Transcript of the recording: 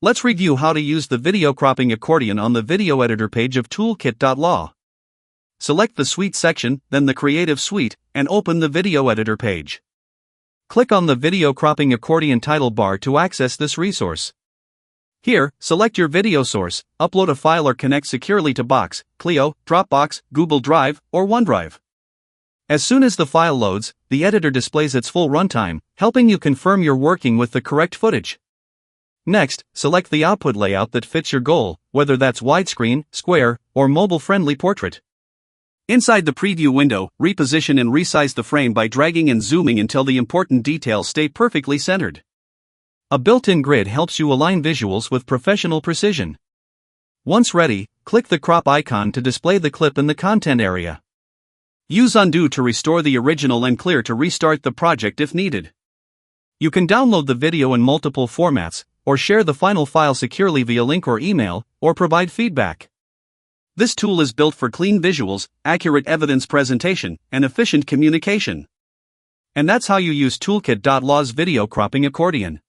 Let's review how to use the video cropping accordion on the video editor page of Toolkit.law. Select the Suite section, then the Creative Suite, and open the video editor page. Click on the Video Cropping Accordion title bar to access this resource. Here, select your video source, upload a file or connect securely to Box, Clio, Dropbox, Google Drive, or OneDrive. As soon as the file loads, the editor displays its full runtime, helping you confirm you're working with the correct footage. Next, select the output layout that fits your goal, whether that's widescreen, square, or mobile-friendly portrait. Inside the preview window, reposition and resize the frame by dragging and zooming until the important details stay perfectly centered. A built-in grid helps you align visuals with professional precision. Once ready, click the crop icon to display the clip in the content area. Use undo to restore the original and clear to restart the project if needed. You can download the video in multiple formats, or share the final file securely via link or email, or provide feedback. This tool is built for clean visuals, accurate evidence presentation, and efficient communication. And that's how you use Toolkit.law's video cropping accordion.